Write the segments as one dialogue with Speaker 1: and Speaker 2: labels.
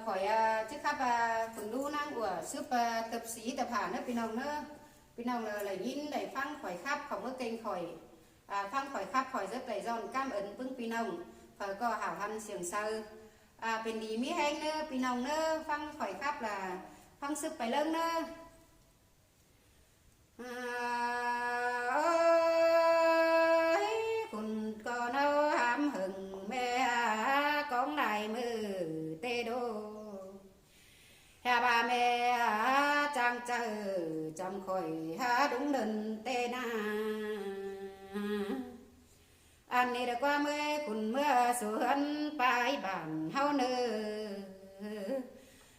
Speaker 1: khỏi chiếc khắp phần đu năng của giúp tập sĩ tập hẳn nữa pin nòng là nhìn đẩy phăng khỏi khắp không có kênh khỏi phăng khỏi khắp khỏi rất đẩy giòn cam ấn vững pin nòng khỏi có hảo hăn xiềng sâu bên đi mỹ hay nữa pin nòng nữa phăng khỏi khắp là phăng sức phải lưng nữa cùng có nâu hám hừng mẹ con này mừ tê đô hà bà mẹ trang chờ chăm khỏi hà đúng đần tê na anh đi được qua mưa cùng mưa xuân bài bản hao nơ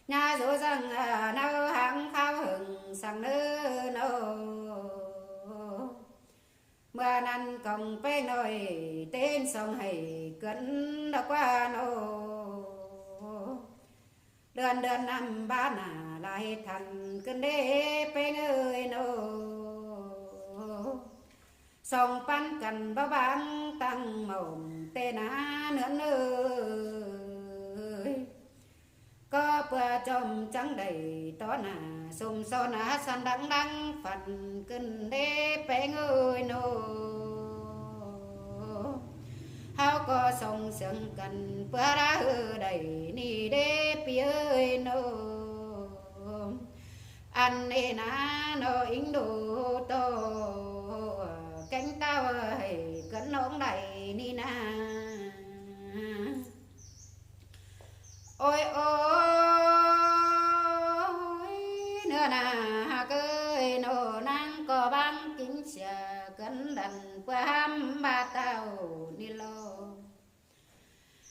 Speaker 1: nhà dỗ rằng nâu hàng khao hừng sang nơ nô mưa năn còng pe nồi tên sông hay cấn đã qua nô đơn năm ba nà lại thành cơn đê pe ơi nô sông pan cần bao băng tăng mộng tê ná nữa ơi có bữa trông trắng đầy tó nà sông so ná san đắng đắng phần cơn đê pe ơi nô hao có sông sương cần bữa ra hư đầy ni đê pi ơi nô anh nê ná nó ính đồ tô cánh tao ơi cấn ống đầy ni na ôi ôi nữa nà cơi nô năng có băng kính xà cấn đần qua ba tao ni lô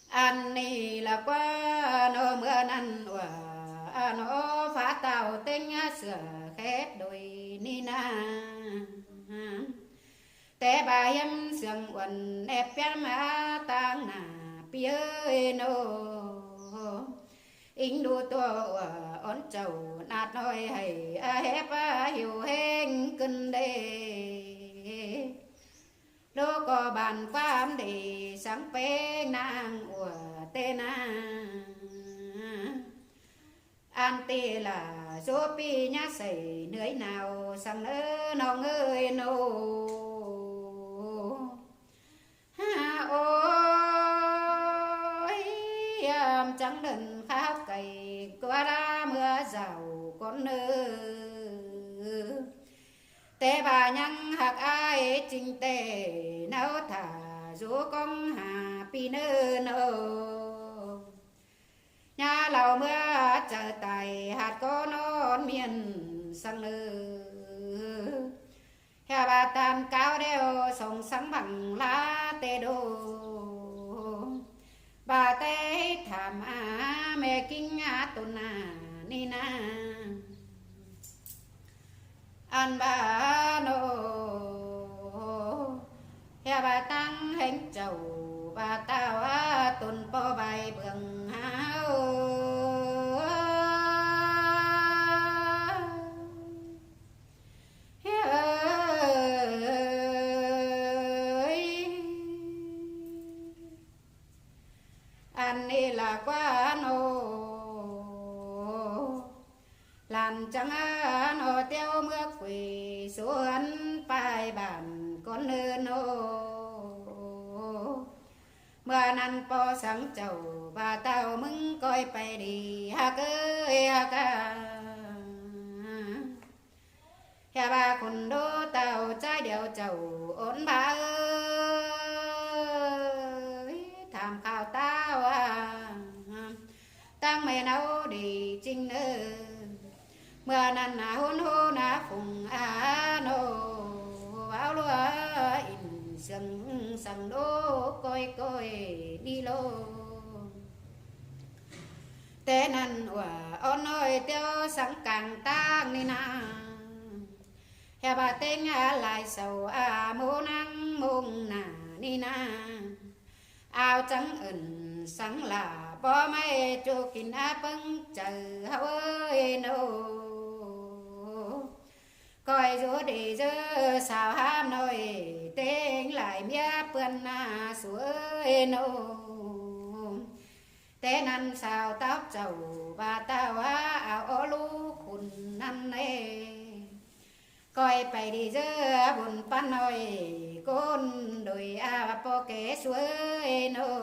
Speaker 1: anh ni là qua nô mưa năn hòa nó phá tàu tinh sửa khép đôi ni na té bà em sương quần ép em má tang nà bia nô ính đu tô ón trầu nát nói hay hép hiểu hên cân đê đô có bàn quan để sáng phê nàng của tê na an tê là số pi nhá sẩy nơi nào sang nỡ nong ơi nô ôi trắng đần khao cày qua ra mưa rào con nơ tê bà nhăng hạc ai trình tê nấu thả rú con hà pi nơ nô nhà lầu mưa chờ tài hạt có non miền sang nơ hè bà tam cao đeo sông sáng bằng lá tê đô bà tê thảm mẹ kinh tôn ni na an bà nô hè bà tăng hình chầu bà tao tôn po bài bường hao anh đi là quá nô làm chẳng nô tiêu mưa quỳ xuống bài bản con nơ nô mưa năn po sáng chầu và tao mừng coi phải đi ha ơi ha ca hè ba con đô tao trái đeo chầu ổn ba ơi tham khảo tao tăng mẹ nấu đi chinh nơ mưa năn hôn hôn phùng nô áo lúa in sừng sằng đô coi coi đi lô té năn ôn ơi tiêu sáng càng tang ni na hè bà tên lại sầu mô năng mông nà ni na áo trắng ẩn sáng là bó máy cho kín bưng chờ hao ơi nô coi rúa để dơ sao ham nồi tên lại mía bươn suối nô té năn sao tóc trầu và tao áo ô lu khùn năn nê coi phải đi giữa buồn pan nói côn đôi po kế suối nô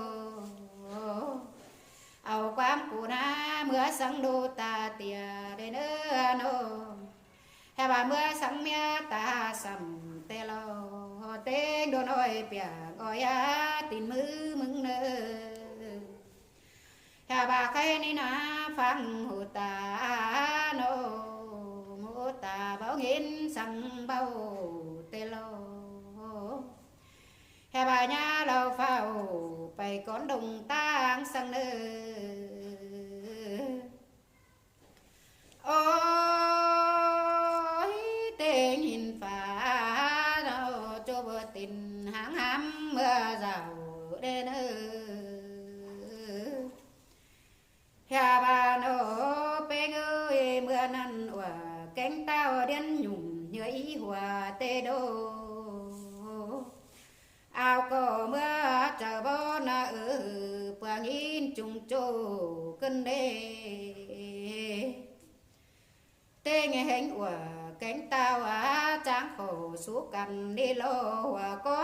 Speaker 1: áo quam cụ na mưa sáng đô ta tia để nữa nô hè bà mưa sáng mía ta sầm tê lo tên đồ nói bia gọi tin mứ mừng nơ hè bà khai ni na phang hồ ta nô mô ta bao nghìn sang bao tê lo hè bà nhà lâu phao bay con đồng tang sang nơ ôi tên nhìn phá đâu cho bờ tình háng hám mưa rào đến hè bà nô bê ơi mưa năn hòa cánh tao điên nhung như ý hòa tê đô ao có mưa chờ bó na bờ nghìn chung chô cân đê tê nghe hình của cánh tao tráng khổ số cằn đi lô có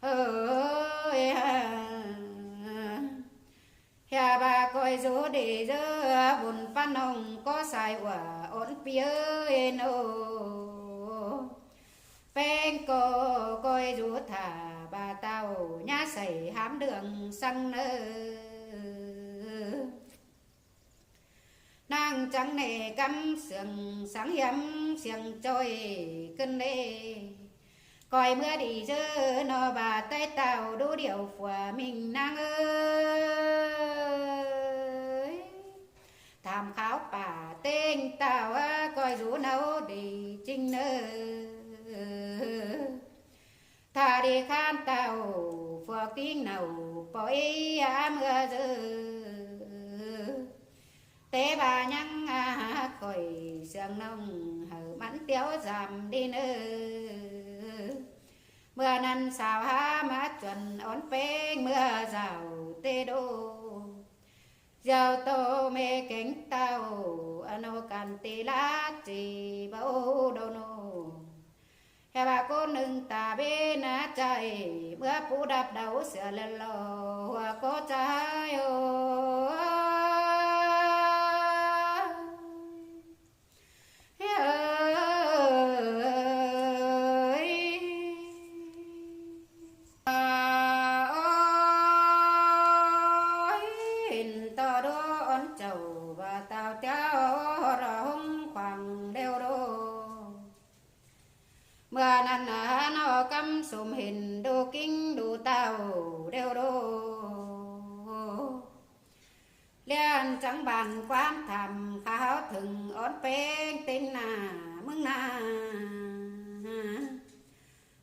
Speaker 1: ơi hè bà coi rú để dơ buồn phan nông có sai quả ổn phía nô phèn cô coi rú thả bà tao nhá xảy hám đường sang nơ nàng trắng nề cắm sườn sáng hiếm xiềng trôi cân nê coi mưa đi dơ nó bà tay tao đố điệu phùa mình nàng ơi tham khảo bà tên tao coi rú nấu đi chinh nơ thà đi khan tao phùa kinh nào bói mưa dơ tế bà nhăng khỏi sương nông hở mắn tiếu giảm đi nơ mưa năn sao má chuẩn ón phênh mưa rào tê đô giàu tô mê cánh tao ano can tê lá chỉ bao đô nô hè bà cô nương ta bên chạy mưa phú đạp đầu sửa lên lò có trái mưa năn nó cắm sum hình đô kinh đô tàu đeo đô liên trắng bàn quan thầm kháo thừng ón phênh tên nà mừng nà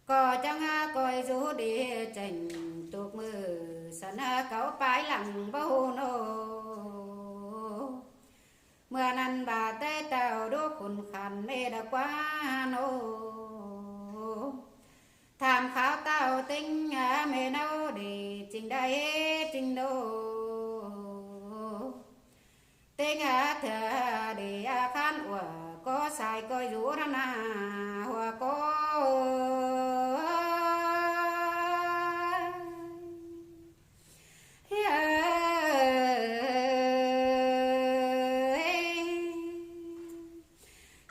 Speaker 1: có chẳng coi rú đi trình tuộc mưa sân cấu bái lặng bao nô mưa năn bà tê tàu đô khùn khăn mê đã quá nô tham khảo tao tinh mê nâu để trình đây trình đô tinh thở để khan của có sai coi rú ra na hòa có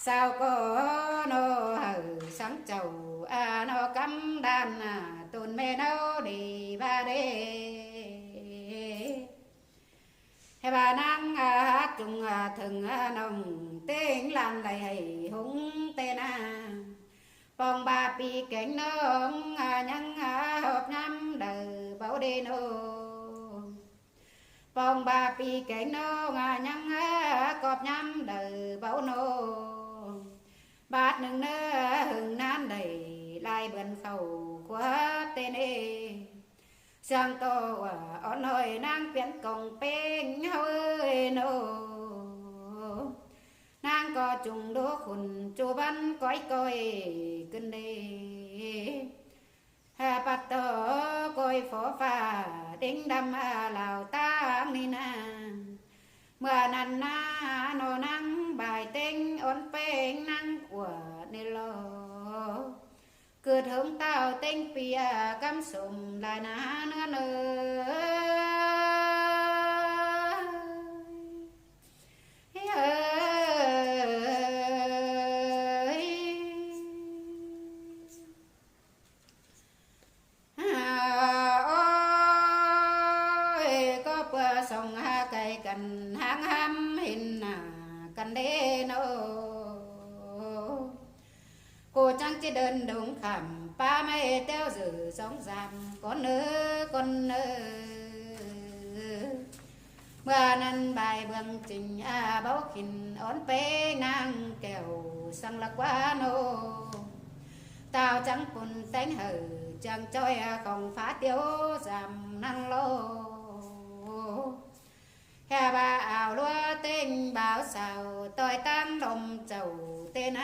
Speaker 1: sao có nó hở sáng chầu nó cắm đàn tôn mê nâu đi ba đê hay bà năng hát chung thừng nồng tiếng làm đầy hầy húng tên bông ba pi cánh nông nhăng hộp nhắm đời bảo đê nô bông ba pi cánh nông nhăng cọp nhắm đời bảo nô bát nâng nơ hừng nan đầy lai bần khẩu quá tên ê sang tô ón hồi nàng biến công bên hơi nô nàng có chung đố khùn chu văn coi coi cân đê hà bát tô phó pha đinh đâm lào tang ni naเมื่อ นั้น นะโนนังบ่ายเต็งอ่อนเป้งนั่งกว่าในโลเกิดถึงเต้าเต็งเปียกำสมลายนาเนื้อเนื้ส่งหาไก่กันหางห้ำเห็นหน้ากันเด้โนcô chẳng chỉ đơn đúng khẩm ba mẹ theo dự sống giảm con nơ มื่อ นั้น bài bưng trình báo khinh ón pê nàng kèo sang lạc quá nô tao chẳng cùng tánh hử chẳng trôi không phá tiêu giảm năng lô hè bà ảo lúa tên báo xào tôi tăng đồng chầu tên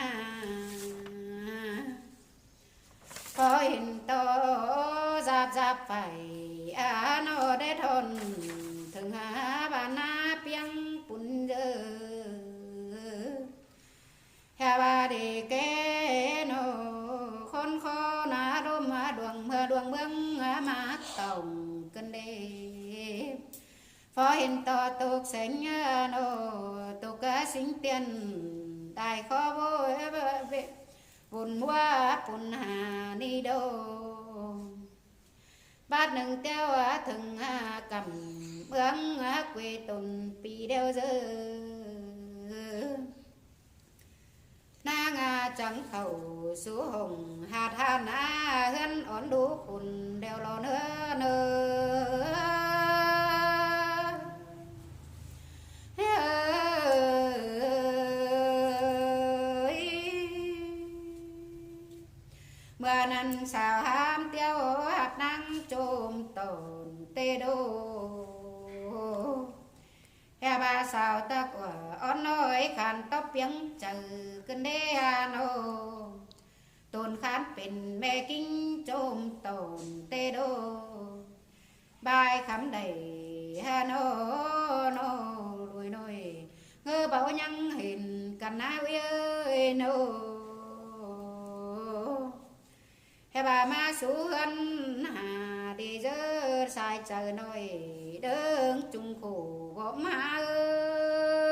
Speaker 1: có hình to giáp phải nó để thôn thường bà na piang bún dơ hè bà để kế nó khôn khó na đôm đường mương mát tổng cân đê phó hình to tục sánh nô tục sinh tiền đại khó vô vốn mua vốn hà ni đô bát nâng theo thường cầm ương quê tồn pi đeo dơ nàng trắng khẩu số hồng hạt hàn hân ón đú phun đeo lò nữaเมื่อ นั้น xào ham tiêu hạt năng chôm tồn tê đô hè bà xào ta của ón nói khăn tóc piếng chờ cân đê hà nô tồn khánเป็นแม่กิ้งโจมตนเตโดบายคำใดฮาโนโนรวยน้อยเงือเบายังเห็นกันนะเว้ยโนhè bà ma xuống hà đi dơ sai chờ nồi đơn chung khổ gõ ma ơi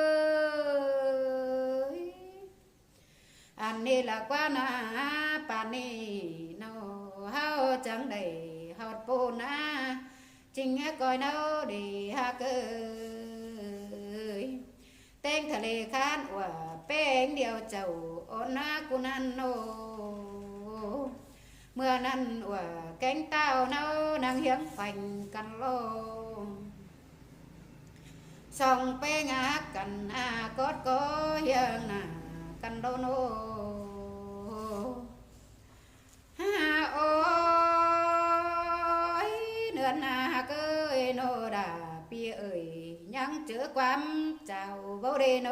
Speaker 1: anh đi là quá na pan đi nó hao chẳng đầy hot po na chính coi nấu đi ha cơ tên thề lê khán của bên điều chầu ôn na cu nan nôเมื่อ นั้น ว่าแกงเต้าเนานังเฮียงฝันกันโลส่องไปงากันกอดก็เฮียงหน้ากันโดโนโอ้ยเนื้อหน้าเกยโนดาปีเอ่ยยังเจอความเจ้าเบาเดโน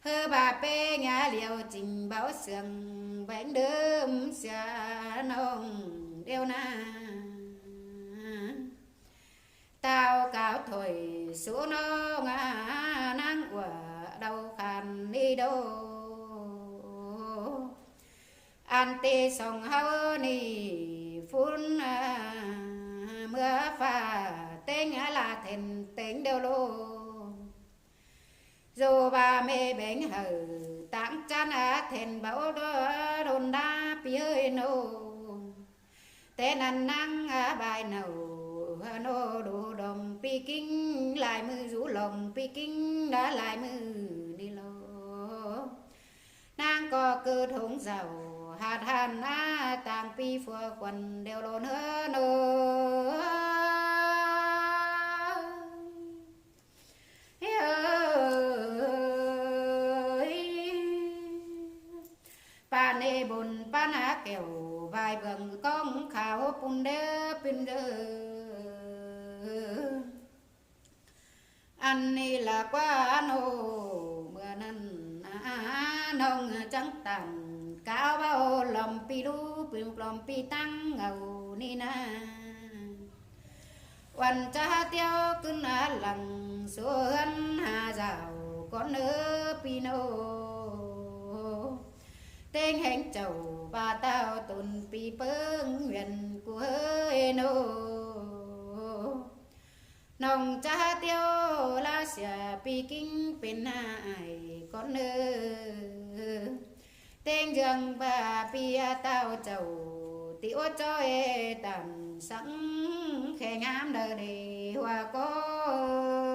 Speaker 1: hơ bà bê nhà liều trình báo sườn bánh đơm xa nông đeo na tao cáo thổi số nó ngã nắng của đầu khăn đi đâu an tê sông hao ni phun mưa pha tên là thèn tính đều lô dù bà mẹ bánh hở tặng chăn thèn bảo đồn đa phía nô tên ăn năng bài nầu nô đồ đồng pi kinh lại mưa rủ lòng pi kinh đã lại mưa đi lô nàng có cơ thống giàu hạt hàn tàng pi phua quần đều lộn hơ nô pa nê bồn pa ná kẹo vài vầng công khảo pun đê pin đơ anh ni là quá nô mưa năn nông trắng tàn cao bao lòng pi đu pi lòng pi tăng ngầu ni na quan cha tiêu cứ na lằng xuân hà rào con nơ pino tên hẹn chầu ba tao tồn pi bưng huyền của hơi nô nòng cha tiêu la xia pi kinh bên ai con nơ tên dương ba pi tao chầu tiểu cho e tầm sẵn khe ngắm đời hoa có